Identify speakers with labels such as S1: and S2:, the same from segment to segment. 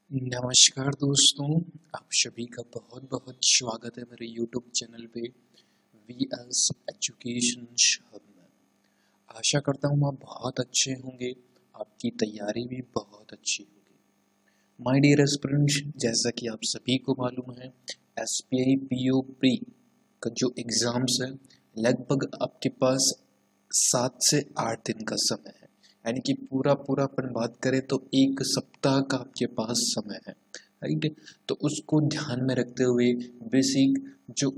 S1: नमस्कार दोस्तों, आप सभी का बहुत बहुत स्वागत है मेरे YouTube चैनल पे VS एजुकेशन हब में। आशा करता हूँ आप बहुत अच्छे होंगे, आपकी तैयारी भी बहुत अच्छी होगी। माय डियर एस्पिरेंट्स, जैसा कि आप सभी को मालूम है, SBI PO प्री का जो एग्ज़ाम्स है लगभग आपके पास 7 से 8 दिन का समय है। यानी कि पूरा पूरा अपन बात करें तो 1 सप्ताह का आपके पास समय है, राइट। तो उसको ध्यान में रखते हुए जो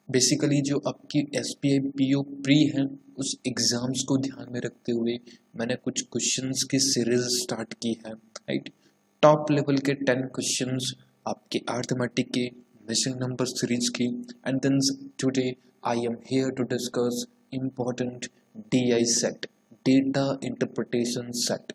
S1: बेसिकली जो आपकी SBI PO प्री है उस एग्ज़ाम्स को ध्यान में रखते हुए मैंने कुछ क्वेश्चंस की सीरीज स्टार्ट की है, राइट। टॉप लेवल के 10 क्वेश्चंस आपके अर्थमेटिक के मिसिंग नंबर सीरीज की। And then today I am here to discuss important DI set, data interpretation set.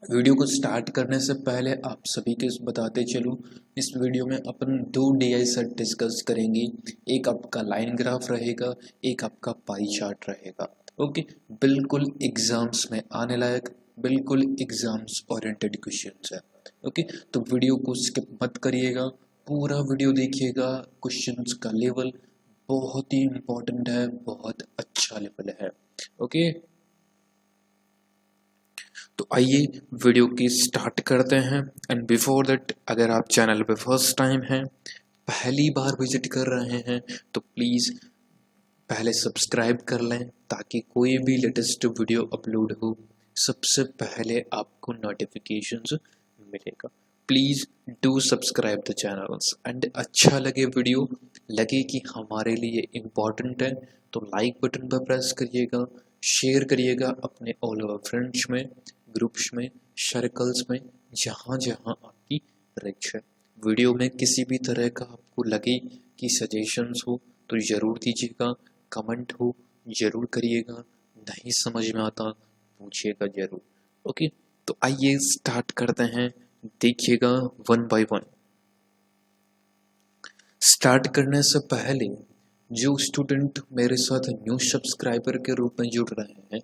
S1: Video को स्टार्ट करने से पहले आप सभी के बताते चलूँ, इस वीडियो में अपन 2 DI सेट डिस्कस करेंगे। एक आपका लाइन ग्राफ रहेगा, एक आपका पाई चार्ट रहेगा। ओके, बिल्कुल एग्जाम्स में आने लायक, बिल्कुल एग्जाम्स ओरिएंटेड क्वेश्चंस है। ओके, तो वीडियो को स्किप मत करिएगा, पूरा वीडियो देखिएगा। क्वेश्चंस का लेवल बहुत ही इम्पोर्टेंट है, बहुत अच्छा लेवल है। ओके, तो आइए वीडियो की स्टार्ट करते हैं। एंड बिफोर दैट, अगर आप चैनल पे फर्स्ट टाइम हैं, पहली बार विजिट कर रहे हैं, तो प्लीज़ पहले सब्सक्राइब कर लें ताकि कोई भी लेटेस्ट वीडियो अपलोड हो सबसे पहले आपको नोटिफिकेशंस मिलेगा। Please do subscribe the channels. And अच्छा लगे वीडियो, लगे कि हमारे लिए इम्पोर्टेंट है, तो लाइक बटन पर प्रेस करिएगा, शेयर करिएगा अपने ऑल ओवर फ्रेंड्स में, ग्रुप्स में, सर्कल्स में, जहाँ जहाँ आपकी रिच है। वीडियो में किसी भी तरह का आपको लगे कि सजेशंस हो तो ज़रूर दीजिएगा, कमेंट हो ज़रूर करिएगा, नहीं समझ में आता पूछिएगा ज़रूर। ओके, तो आइए स्टार्ट करते हैं, देखिएगा वन बाय वन। स्टार्ट करने से पहले जो स्टूडेंट मेरे साथ न्यू सब्सक्राइबर के रूप में जुड़ रहे हैं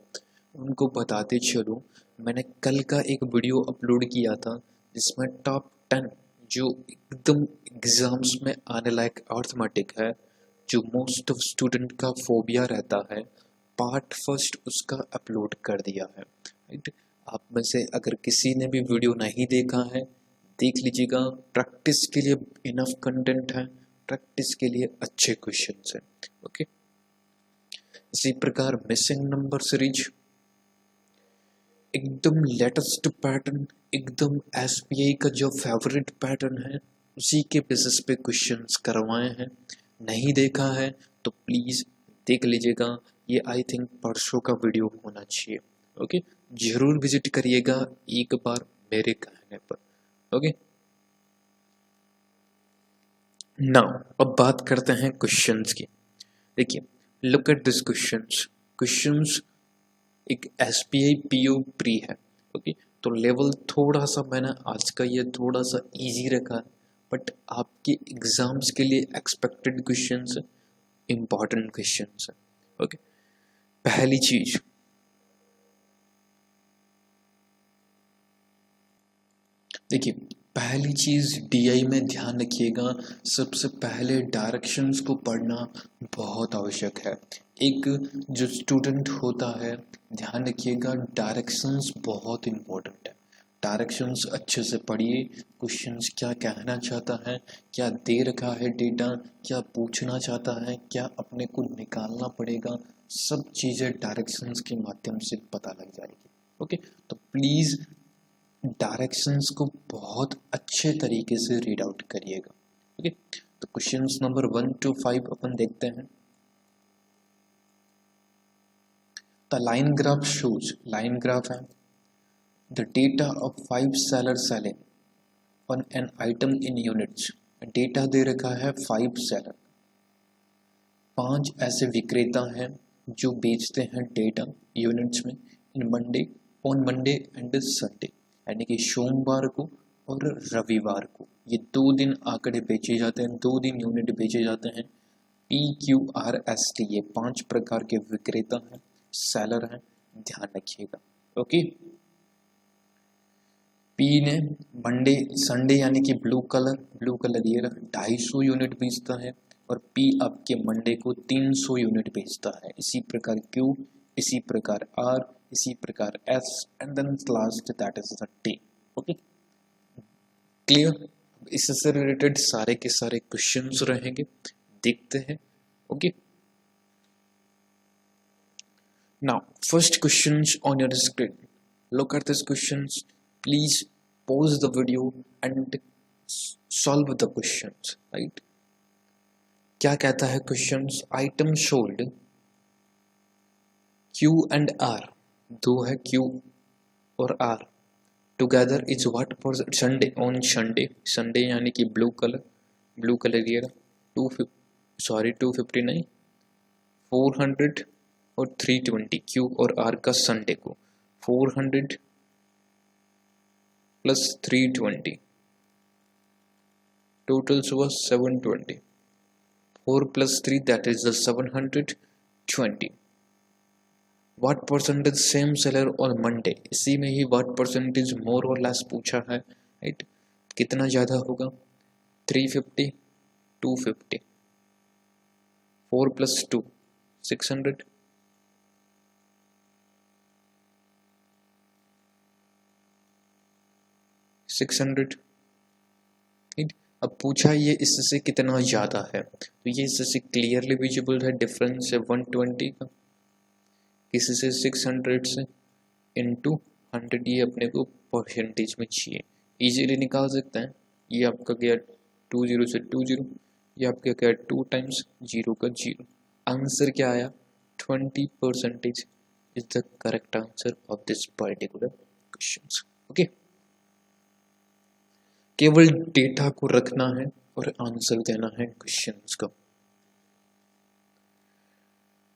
S1: उनको बताते चलूँ, मैंने कल का एक वीडियो अपलोड किया था जिसमें टॉप 10 जो एकदम एग्ज़ाम्स में आने लायक अर्थमेटिक है, जो मोस्ट ऑफ स्टूडेंट का फोबिया रहता है, पार्ट फर्स्ट उसका अपलोड कर दिया है, राइट। आप में से अगर किसी ने भी वीडियो नहीं देखा है, देख लीजिएगा। प्रैक्टिस के लिए इनफ कंटेंट है, प्रैक्टिस के लिए अच्छे क्वेश्चंस हैं। ओके, इसी प्रकार मिसिंग नंबर सीरीज एकदम लेटेस्ट पैटर्न, एकदम SBI का जो फेवरेट पैटर्न है उसी के बेसिस पे क्वेश्चंस करवाए हैं। नहीं देखा है तो प्लीज़ देख लीजिएगा, ये आई थिंक परसों का वीडियो होना चाहिए। ओके, जरूर विजिट करिएगा एक बार मेरे कहने पर। ओके, नाउ अब बात करते हैं क्वेश्चंस की। देखिए, लुक एट दिस क्वेश्चंस एक SBI PO प्री है। ओके, तो लेवल थोड़ा सा मैंने आज का ये थोड़ा सा इजी रखा है, बट आपके एग्जाम्स के लिए एक्सपेक्टेड क्वेश्चंस, इंपॉर्टेंट क्वेश्चंस है। ओके, पहली चीज, देखिए पहली चीज़ DI में ध्यान रखिएगा, सबसे पहले डायरेक्शंस को पढ़ना बहुत आवश्यक है। एक जो स्टूडेंट होता है, ध्यान रखिएगा डायरेक्शंस बहुत इम्पोर्टेंट है। डायरेक्शंस अच्छे से पढ़िए, क्वेश्चंस क्या कहना चाहता है, क्या दे रखा है डेटा, क्या पूछना चाहता है, क्या अपने को निकालना पड़ेगा, सब चीज़ें डायरेक्शंस के माध्यम से पता लग जाएगी। ओके, तो प्लीज़ डायरेक्शंस को बहुत अच्छे तरीके से रीड आउट करिएगा। ओके, तो क्वेश्चंस नंबर 1 to 5 अपन देखते हैं। The line graph shows, line graph है, the data of 5 seller selling on an item in units. Data दे रखा है 5 सेलर, 5 ऐसे विक्रेता हैं जो बेचते हैं डेटा यूनिट्स में in Monday, on Monday and Sunday, यानी कि सोमवार को और रविवार को। ये 2 दिन आंकड़े बेचे जाते हैं, 2 दिन यूनिट बेचे जाते हैं। PQRST, ये 5 प्रकार के विक्रेता हैं, सेलर हैं, ध्यान रखिएगा। ओके, पी ने मंडे संडे यानी कि ब्लू कलर ये रहा 250 यूनिट भेजता है, और पी आपके मंडे को 300 यूनिट भेजता है। इसी प्रकार क्यू, इसी प्रकार आर, इसी प्रकार S, and then last that is the T. Okay, clear? इससे रिलेटेड सारे के सारे क्वेश्चंस रहेंगे, देखते हैं। Okay, now first questions on your screen, look at this questions, please pause the video and solve the questions, right? क्या कहता है questions? Item sold Q and R, दो है Q और R, together is what for Sunday, on Sunday यानी कि blue colour ये रहा 250 नहीं 400 और 320, Q और R का संडे को 400 plus 320, totals was 720, 4 plus 3 that is the 720. What percentage same seller on Monday? इसी में ही what percentage more or less पूछा है, right? कितना ज़्यादा होगा? 350, 250, 4 plus 2 600, 600, अब पूछा ये इससे कितना ज़्यादा है, तो ये इससे क्लियरली विजिबल है, डिफरेंस है 120 का, किसी से 600 से इनटू 100, ये अपने को परसेंटेज में चाहिए, इजीली निकाल सकते हैं। ये आपका गया 20 से 20, ये आपका गया 2 टाइम्स 0 का 0, आंसर क्या आया? 20% is the correct answer of this particular question. Okay, केवल डेटा को रखना है और आंसर देना है क्वेश्चंस का।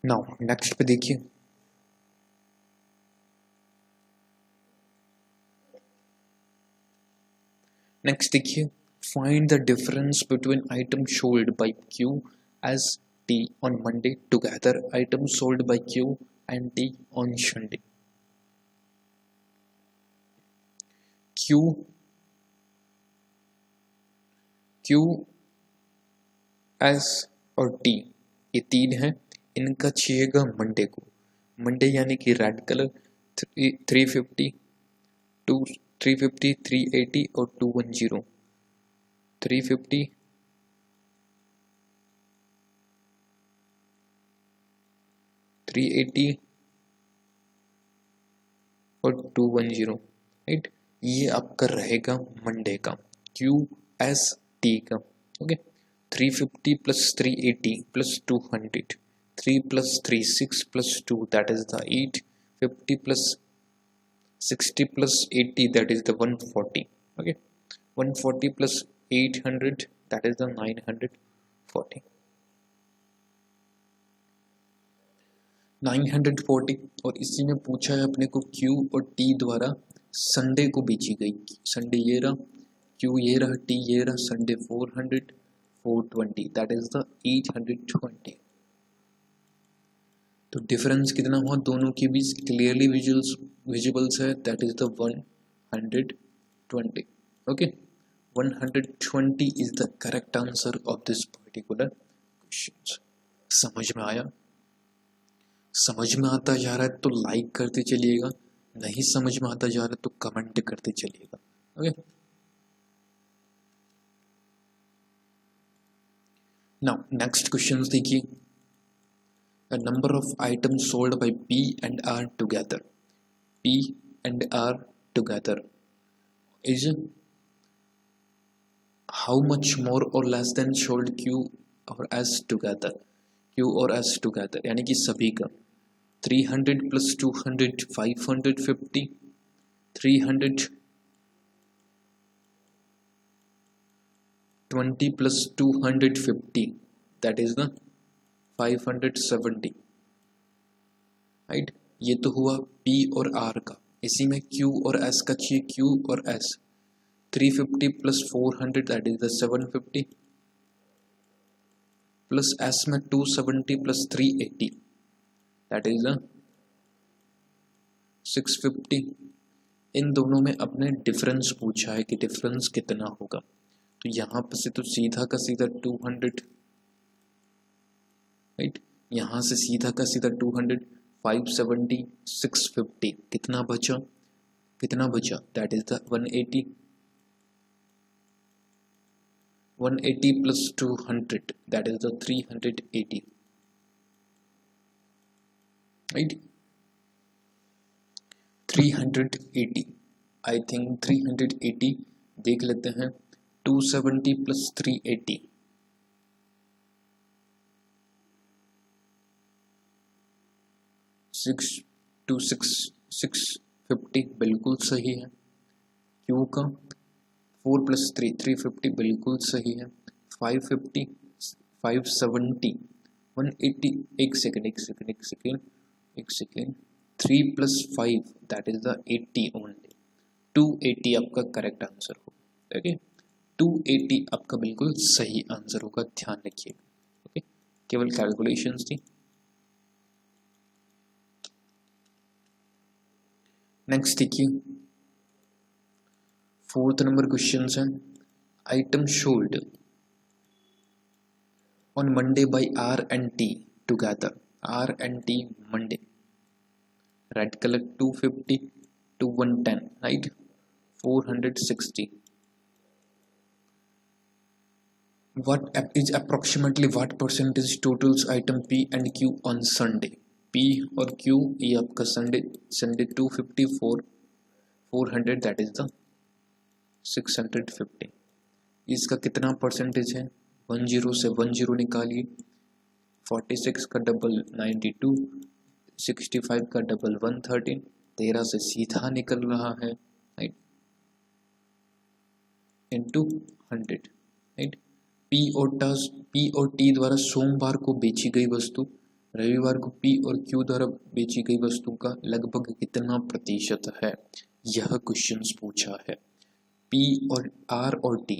S1: नाउ नेक्स्ट पे देखिए, find the difference between item sold by Q as T on Monday together item sold by Q and T on Sunday. Q, S और T ये तीन है, इनका चाहिएगा मंडे को, मंडे यानी कि रेड कलर 350, 380 और 210, 350, 380 और 210, राइट? ये आपका रहेगा मंडे का QST का। Okay, 350 plus 380 plus 200, 3 plus 3 6 plus 2 that is the 8, 50 plus 60 plus 80 that is the 140। Okay, 140 plus 800 that is the 940, 940। और इसी में पूछा है अपने को Q और T द्वारा संडे को बेची गई, संडे ये रहा, Q ये रहा, T ये रहा, संडे 400, 420 दैट इज द 820। तो डिफरेंस कितना हुआ दोनों के बीच? क्लियरली विजिबल्स है, that is the 120। Okay, 120 is the correct answer of this particular question. समझ में आया? समझ में आता जा रहा है तो लाइक करते चलिएगा, नहीं समझ में आता जा रहा है तो कमेंट करते चलिएगा। ओके, नाउ नेक्स्ट क्वेश्चन देखिए, a number of items sold by P and R together, P and R together is how much more or less than sold Q or S together, Q और S together यानी कि सभी का 300 plus 200 550, 300 20 plus 250 that is the 570, right? ये तो हुआ P और R का, इसी में Q और S का चाहिए, Q और S 350 plus 400 that is the 750 plus S में 270 plus 380 that is the 650, इन दोनों में अपने डिफरेंस पूछा है कि डिफरेंस कितना होगा। तो यहाँ पर से तो सीधा का सीधा 200, राइट, यहाँ से सीधा का सीधा 200, 570, 650, कितना बचा, that is the 180, 180 plus 200 that is the 380, right, 380, I think 380 देख लेते हैं। 270 प्लस 380, 650 बिल्कुल सही है। क्यू का 4 प्लस 3 350 बिल्कुल सही है। 550, 570, 180, एक second, 3 plus 5 that is the 80 only, 280 आपका करेक्ट आंसर होगा। ओके, 280 आपका बिल्कुल सही आंसर होगा, ध्यान रखिएगा। ओके, केवल कैलकुलेशंस थी। नेक्स्ट देखिए, 4th नंबर क्वेश्चन है। Item sold on Monday by R and T together, R and T Monday, red colour 250 to 110, right, 460. What is approximately what percentage totals item P and Q on Sunday? P और Q ये आपका Sunday 254, 400 that is the 650। इसका कितना percentage है? 10 से 10 निकालिए, 46 का double 92, 65 का डबल 113, 13 से सीधा निकल रहा है, राइट, इंटू 100, राइट। P और T द्वारा सोमवार को बेची गई वस्तु, रविवार को P और Q द्वारा बेची गई वस्तु का लगभग कितना प्रतिशत है, यह क्वेश्चन पूछा है। P और R और T,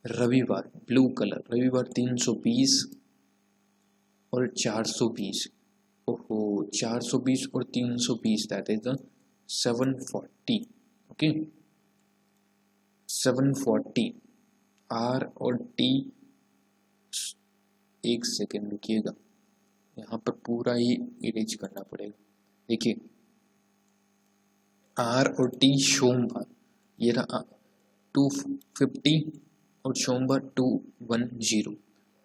S1: रविवार ब्लू कलर, रविवार 320 और 420, ओहो 420 और 320 that is the 740, okay 740। R और T, एक सेकेंड रुकिएगा, यहाँ पर पूरा ही इरेज करना पड़ेगा। देखिए R और T सोमवार, ये रहा 250 और सोमवार 210,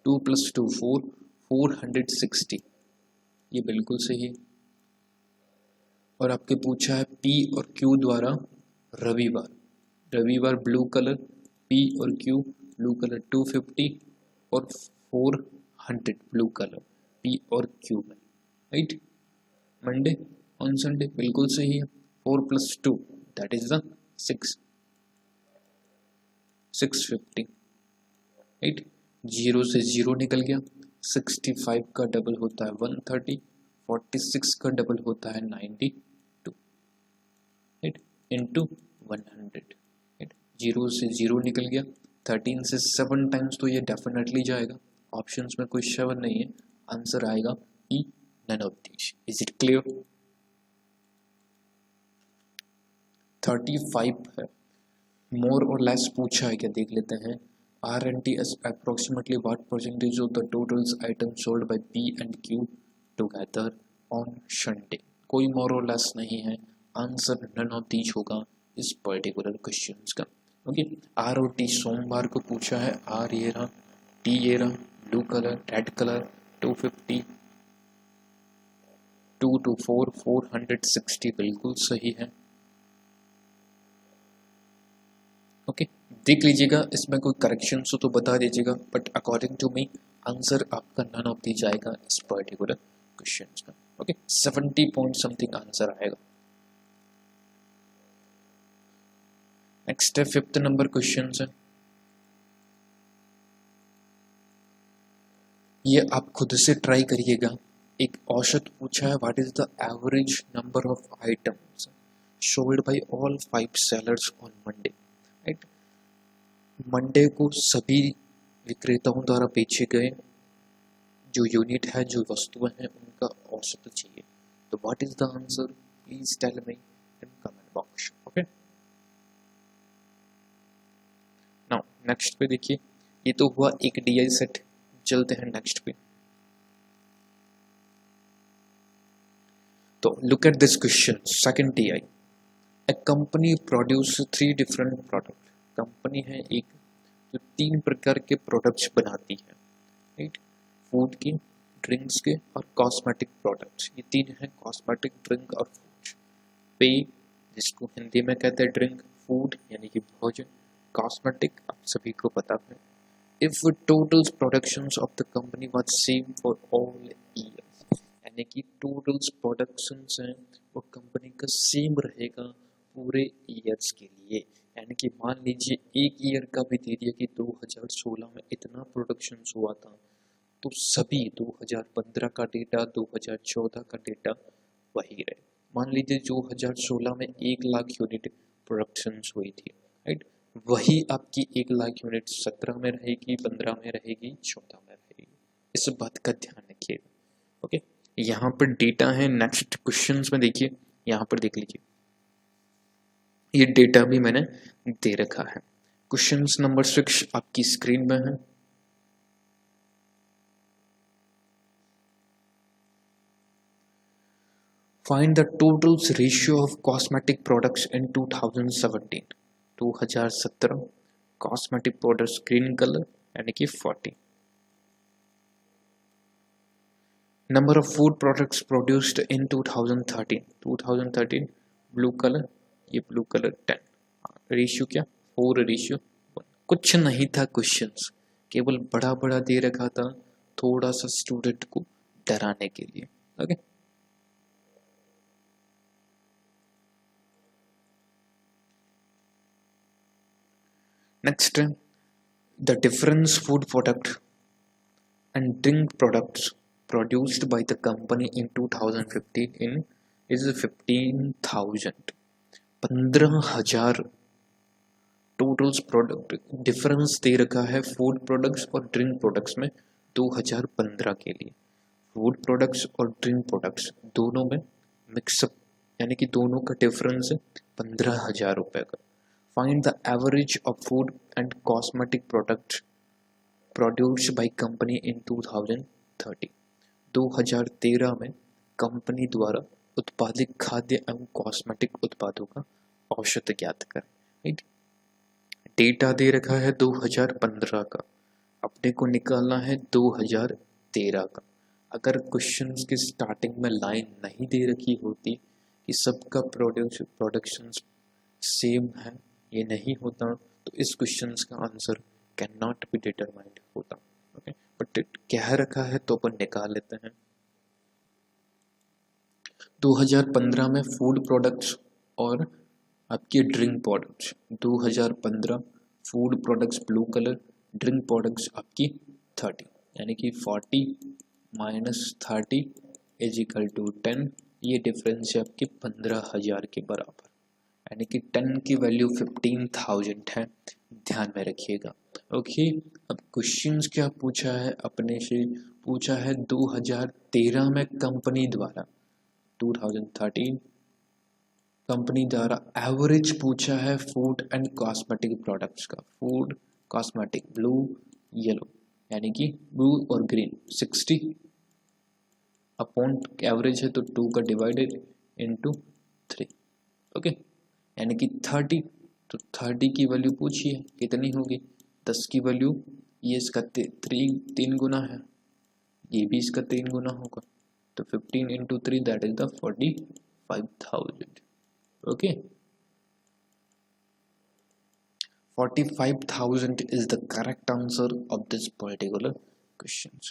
S1: 2 + 2 4, 460, ये बिल्कुल सही है। और आपके पूछा है P और Q द्वारा रविवार ब्लू कलर, P और Q ब्लू कलर 250 और 400 ब्लू कलर P और Q में, राइट। मंडे ऑन संडे बिल्कुल सही है। 4 + 2 दैट इज द 650, राइट। 0 से 0 निकल गया। 65 का डबल होता है 130, 46 का डबल होता है 92, राइट, इंटू 100, राइट। 0 से 0 निकल गया। 13 से 7 टाइम्स तो ये डेफिनेटली जाएगा, ऑप्शंस में कोई 7 नहीं है, आंसर आएगा E, none of these. Is it clear? 35 है, मोर और लेस पूछा है क्या, देख लेते हैं। R and T is approximately what percentage of the total items sold by P and Q together on Sunday? कोई मोर और लेस नहीं है, आंसर नन ऑफ दीज होगा इस पर्टिकुलर क्वेश्चन का। ओके, R और T सोमवार को पूछा है। R ये रहा, T ये रहा, blue colour, red colour 250, 2 to 4, 460 बिल्कुल सही है। ओके, देख लीजिएगा, इसमें कोई करेक्शन हो तो बता दीजिएगा, but according to me answer आपका नन ऑफ दी जाएगा इस पर्टिकुलर क्वेश्चन का। ओके, 70 पॉइंट समथिंग आंसर आएगा। नेक्स्ट है 5th नंबर क्वेश्चन है। ये आप खुद से ट्राई करिएगा। एक औसत पूछा है, what is the average number of items sold by all 5 sellers on Monday, right. Monday को सभी विक्रेताओं द्वारा बेचे गए जो यूनिट है, जो वस्तुएं हैं, उनका औसत चाहिए। तो what is the answer, please tell me. in comment box. Okay. Now next पे देखिए, ये तो हुआ एक DI सेट, चलते हैं नेक्स्ट पे। तो look at this question, second DI. A company produces 3 different products. Company है एक जो 3 प्रकार के प्रोडक्ट्स बनाती है, राइट? फूड की, ड्रिंक्स के और कॉस्मेटिक प्रोडक्ट्स। ये 3 हैं, कॉस्मेटिक, ड्रिंक और फूड। पे, जिसको हिंदी में कहते हैं ड्रिंक, फूड यानी कि भोजन, कॉस्मेटिक आप सभी को पता है। If total productions of the company was same for all years, यानी कि टोटल प्रोडक्शंस हैं वो कंपनी का सेम रहेगा पूरे ईयर्स के लिए। यानी कि मान लीजिए एक ईयर का भी दे दिया कि 2016 में इतना प्रोडक्शंस हुआ था, तो सभी 2015 का डेटा, 2014 का डेटा वही रहे। मान लीजिए 2016 में 1 लाख यूनिट प्रोडक्शंस हुई थी, राइट? वही आपकी 1 लाख यूनिट 17 में रहेगी, 15 में रहेगी, 14 में रहेगी। इस बात का ध्यान रखिएगा। ओके, यहाँ पर डेटा है। नेक्स्ट क्वेश्चंस में देखिए, यहाँ पर देख लीजिए, ये डेटा भी मैंने दे रखा है। क्वेश्चंस नंबर 6 आपकी स्क्रीन में है। Find the total ratio of cosmetic products in 2017. 2017 cosmetic products green color यानी कि 40. Number of food products produced in 2013. 2013 blue color, ये blue color 10. रेशियो क्या? 4:1. कुछ नहीं था क्वेश्चंस, केवल बड़ा बड़ा दे रखा था थोड़ा सा स्टूडेंट को डराने के लिए। Okay, next, the difference food product and drink products produced by the company in 2015 is 15,000. 15,000 totals product difference दे रखा है फूड प्रोडक्ट्स और ड्रिंक प्रोडक्ट्स में 2015 के लिए। फूड प्रोडक्ट्स और ड्रिंक प्रोडक्ट्स दोनों में मिक्सअप यानी कि दोनों का डिफरेंस है 15,000 रुपये का। Find the average of food and cosmetic products produced by company इन 2013। 2013 में कंपनी द्वारा उत्पादित खाद्य एवं कॉस्मेटिक उत्पादों का औसत ज्ञात करें। राइट, डेटा दे रखा है 2015 का, अपने को निकालना है 2013 का। अगर क्वेश्चंस की स्टार्टिंग में लाइन नहीं दे रखी होती कि सबका प्रोडक्शन सेम है, ये नहीं होता तो इस क्वेश्चंस का answer can not be determined होता। ओके, बट कह रखा है तो अपन निकाल लेते हैं। 2015 में फूड प्रोडक्ट्स और आपके drink products, 2015 food products blue colour, drink products आपकी 30, यानी कि 40 माइनस 30 इज इक्वल टू 10। ये डिफरेंस है आपके 15,000 के बराबर, यानी कि 10 की वैल्यू 15,000 है, ध्यान में रखिएगा। ओके, अब क्वेश्चंस क्या पूछा है, अपने से पूछा है 2013 में कंपनी द्वारा, 2013 कंपनी द्वारा एवरेज पूछा है फूड एंड कॉस्मेटिक प्रोडक्ट्स का। फूड कॉस्मेटिक ब्लू येलो यानी कि ब्लू और ग्रीन 60 अपॉन एवरेज है तो 2 का डिवाइडेड इनटू 3। ओके, यानी कि 30, तो 30 की वैल्यू पूछिए कितनी होगी। 10 की वैल्यू, ये इसका 3 गुना है, ये भी इसका 3 गुना होगा, तो 15 into 3 that is the 45,000। Okay, 45,000 is the correct answer of this particular questions.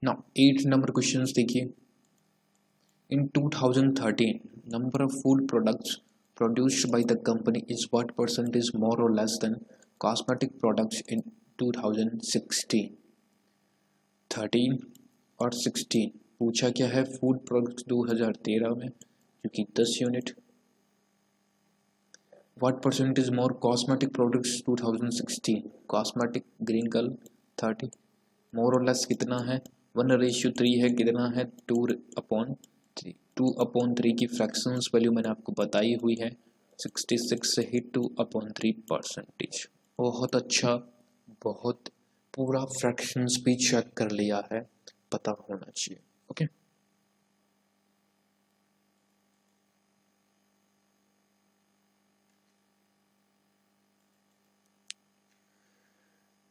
S1: Now 8 number questions देखिए। In 2013, number of food products produced by the company is what percentage more or less than cosmetic products in 2016? 13 और 16 पूछा क्या है, food products 2013 में जो कि 10 unit, What percent is more cosmetic products 2016? Cosmetic green color 30, more or less कितना है 1:3 है, कितना है 2/3, 2/3 की फ्रैक्शंस वैल्यू मैंने आपको बताई हुई है 66 से ही 2/3%। बहुत अच्छा, बहुत पूरा फ्रैक्शंस भी चेक कर लिया है, पता होना चाहिए। Okay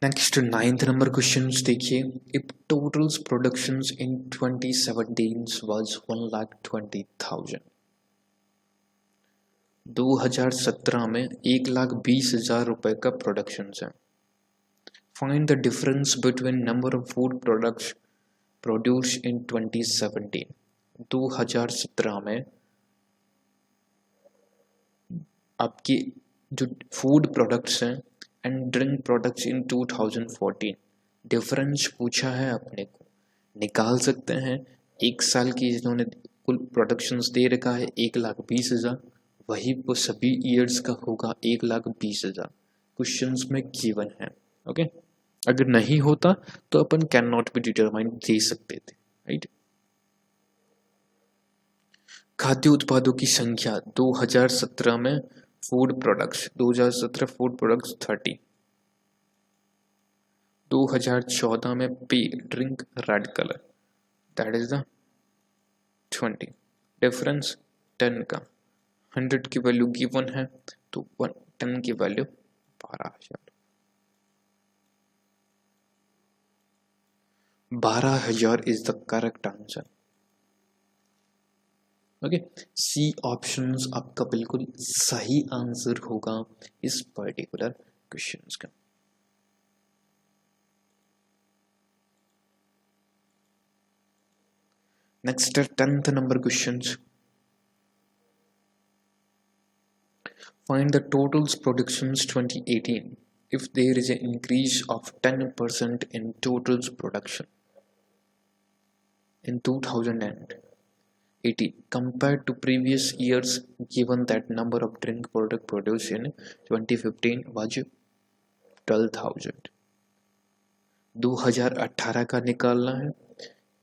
S1: next 9th number question देखिए, if totals productions in 2017 was 1,20,000, 2017 में 1,20,000 रुपए का प्रोडक्शन है। Find the difference between number of food products produce in 2017, 2017 में आपकी जो फूड प्रोडक्ट्स हैं and drink products in 2014, difference पूछा है अपने को, निकाल सकते हैं। एक साल की जिन्होंने कुल प्रोडक्शंस दे रखा है 1,20,000, वही वो सभी ईयर्स का होगा 1,20,000, क्वेश्चंस में गिवन है। ओके अगर नहीं होता तो अपन कैन नॉट बी डिटरमाइंड दे सकते थे, राइट। खाद्य उत्पादों की संख्या 2017 में फूड प्रोडक्ट्स 2017 फूड प्रोडक्ट्स 30, 2014 में P drink red colour that is the 20, difference 10 का, 100 की वैल्यू गिवन है तो 10 की value 12,000, 12,000 is the correct answer. Okay C options आपका बिल्कुल सही आंसर होगा इस पर्टिकुलर क्वेश्चंस का। Next 10th number questions, find the totals productions 2018 if there is an increase of 10% in totals production in 2018 compared to previous years, given that number of drink product produced in 2015 was 12,000। 2018 का निकालना है।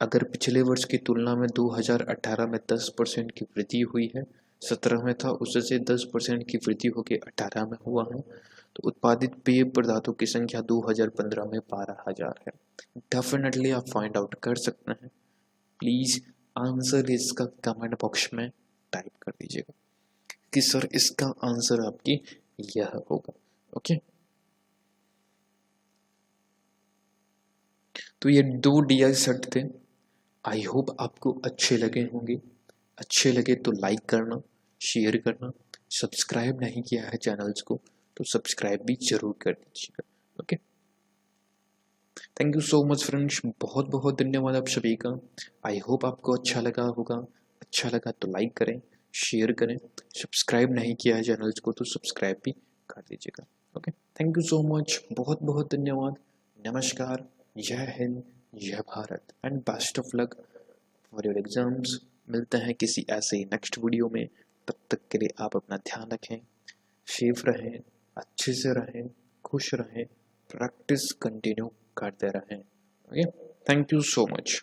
S1: अगर पिछले वर्ष की तुलना में 2018 में 10% की वृद्धि हुई है, 17 में था उससे 10% की वृद्धि होकर 18 में हुआ है, तो उत्पादित पेय पदार्थों की संख्या 2015 में 12,000 है। डेफिनेटली आप फाइंड आउट कर सकते हैं। प्लीज आंसर इसका कमेंट बॉक्स में टाइप कर दीजिएगा कि सर इसका आंसर आपकी यह होगा। ओके तो ये 2 DI सेट थे, आई होप आपको अच्छे लगे होंगे। अच्छे लगे तो लाइक करना, शेयर करना, सब्सक्राइब नहीं किया है चैनल्स को तो सब्सक्राइब भी जरूर कर दीजिएगा। Okay thank you so much friends, बहुत बहुत धन्यवाद आप सभी का। आई होप आपको अच्छा लगा होगा। अच्छा लगा तो लाइक करें, शेयर करें, सब्सक्राइब नहीं किया है चैनल्स को तो सब्सक्राइब भी कर दीजिएगा। Okay thank you so much, बहुत बहुत धन्यवाद। नमस्कार, जय हिंद, जय Bharat and best of luck for your exams. मिलते हैं किसी ऐसे नेक्स्ट वीडियो में, तब तक के लिए आप अपना ध्यान रखें, सेफ रहें, अच्छे से रहें, खुश रहें, प्रैक्टिस कंटिन्यू करते रहें। Okay thank you so much.